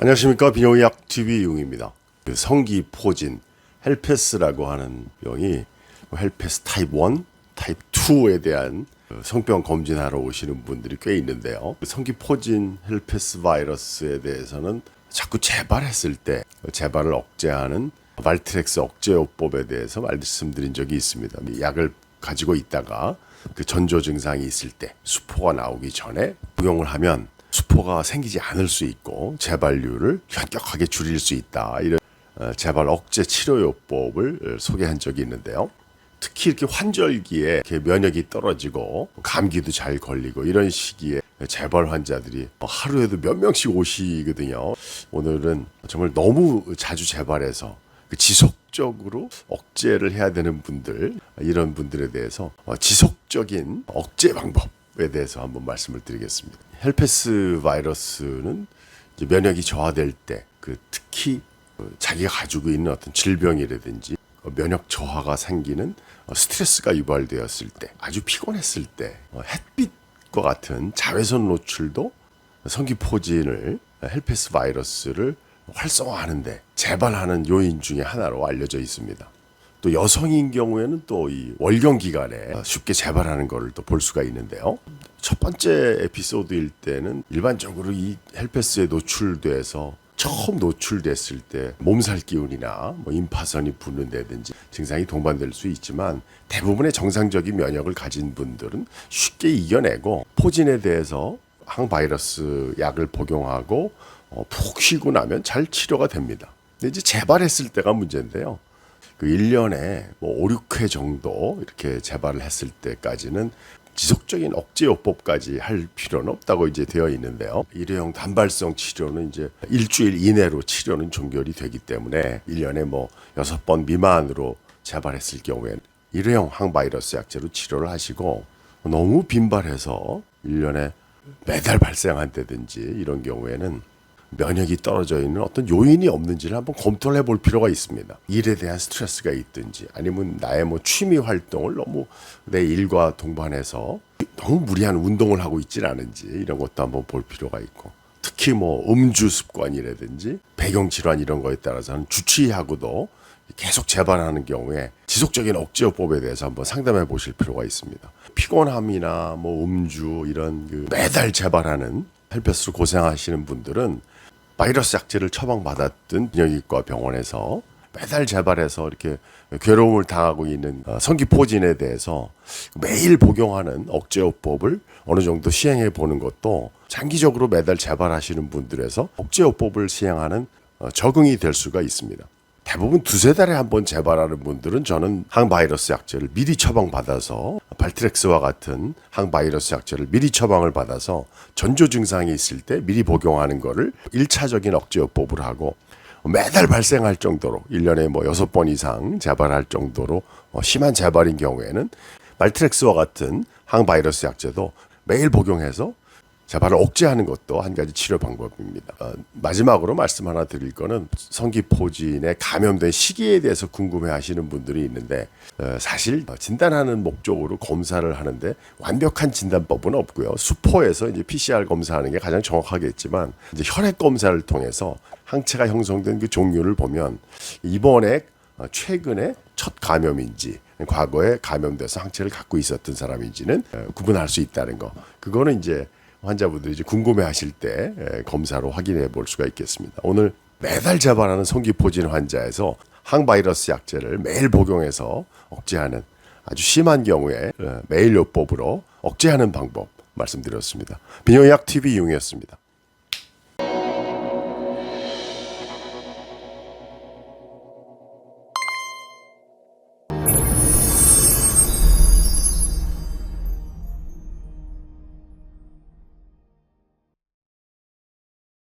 안녕하십니까. 비뇨의학 TV 용입니다. 성기포진 헬페스라고 하는 병이 헬페스 타입 1, 타입 2에 대한 성병 검진하러 오시는 분들이 꽤 있는데요. 성기포진 헬페스 바이러스에 대해서는 자꾸 재발했을 때 재발을 억제하는 말트렉스 억제요법에 대해서 말씀드린 적이 있습니다. 약을 가지고 있다가 그 전조 증상이 있을 때 수포가 나오기 전에服용을 하면 수포가 생기지 않을 수 있고 재발률을 현격하게 줄일 수 있다. 이런 재발 억제 치료요법을 소개한 적이 있는데요. 특히 이렇게 환절기에 이렇게 면역이 떨어지고 감기도 잘 걸리고 이런 시기에 재발 환자들이 하루에도 몇 명씩 오시거든요. 오늘은 정말 너무 자주 재발해서 지속적으로 억제를 해야 되는 분들, 이런 분들에 대해서 지속적인 억제 방법에 대해서 한번 말씀을 드리겠습니다. 헬페스 바이러스는 이제 면역이 저하될 때, 특히 자기가 가지고 있는 어떤 질병이라든지 면역 저하가 생기는 스트레스가 유발되었을 때, 아주 피곤했을 때, 햇빛과 같은 자외선 노출도 성기포진을 헬페스 바이러스를 활성화하는데 재발하는 요인 중에 하나로 알려져 있습니다. 또 여성인 경우에는 또 이 월경 기간에 쉽게 재발하는 것을 또 볼 수가 있는데요. 첫 번째 에피소드일 때는 일반적으로 이 헬페스에 노출돼서 처음 노출됐을 때 몸살 기운이나 임파선이 붓는다든지 증상이 동반될 수 있지만 대부분의 정상적인 면역을 가진 분들은 쉽게 이겨내고 포진에 대해서 항바이러스 약을 복용하고 푹 쉬고 나면 잘 치료가 됩니다. 근데 이제 재발했을 때가 문제인데요. 1년에 5, 6회 정도 이렇게 재발을 했을 때까지는 지속적인 억제요법까지 할 필요는 없다고 이제 되어 있는데요. 일회용 단발성 치료는 이제 일주일 이내로 치료는 종결이 되기 때문에 1년에 6번 미만으로 재발했을 경우에는 일회용 항바이러스 약제로 치료를 하시고, 너무 빈발해서 1년에 매달 발생한다든지 이런 경우에는 면역이 떨어져 있는 어떤 요인이 없는지를 한번 검토를 해볼 필요가 있습니다. 일에 대한 스트레스가 있든지 아니면 나의 취미 활동을 너무 내 일과 동반해서 너무 무리한 운동을 하고 있진 않은지 이런 것도 한번 볼 필요가 있고, 특히 음주 습관이라든지 배경질환 이런 거에 따라서는 주치의하고도 계속 재발하는 경우에 지속적인 억제요법에 대해서 한번 상담해 보실 필요가 있습니다. 피곤함이나 음주 이런 매달 재발하는 헬페스로 고생하시는 분들은 바이러스 약제를 처방받았던 비뇨기과 병원에서 매달 재발해서 이렇게 괴로움을 당하고 있는 성기포진에 대해서 매일 복용하는 억제요법을 어느 정도 시행해 보는 것도 장기적으로 매달 재발하시는 분들에서 억제요법을 시행하는 적응이 될 수가 있습니다. 대부분 두세 달에 한 번 재발하는 분들은 저는 항바이러스 약제를 미리 처방받아서 발트렉스와 같은 항바이러스 약제를 미리 처방을 받아서 전조 증상이 있을 때 미리 복용하는 거를 1차적인 억제요법을 하고, 매달 발생할 정도로 1년에 6번 이상 재발할 정도로 심한 재발인 경우에는 발트렉스와 같은 항바이러스 약제도 매일 복용해서 재발을 억제하는 것도 한 가지 치료 방법입니다. 마지막으로 말씀 하나 드릴 거는 성기포진에 감염된 시기에 대해서 궁금해하시는 분들이 있는데, 사실 진단하는 목적으로 검사를 하는데 완벽한 진단법은 없고요. 수포에서 이제 PCR 검사하는 게 가장 정확하겠지만, 이제 혈액 검사를 통해서 항체가 형성된 그 종류를 보면 이번에 최근에 첫 감염인지 과거에 감염돼서 항체를 갖고 있었던 사람인지는 구분할 수 있다는 거. 그거는 이제 환자분들이 이제 궁금해하실 때 검사로 확인해 볼 수가 있겠습니다. 오늘 매달 재발하는 성기포진 환자에서 항바이러스 약제를 매일 복용해서 억제하는, 아주 심한 경우에 매일 요법으로 억제하는 방법 말씀드렸습니다. 비뇨의학 TV 용이었습니다.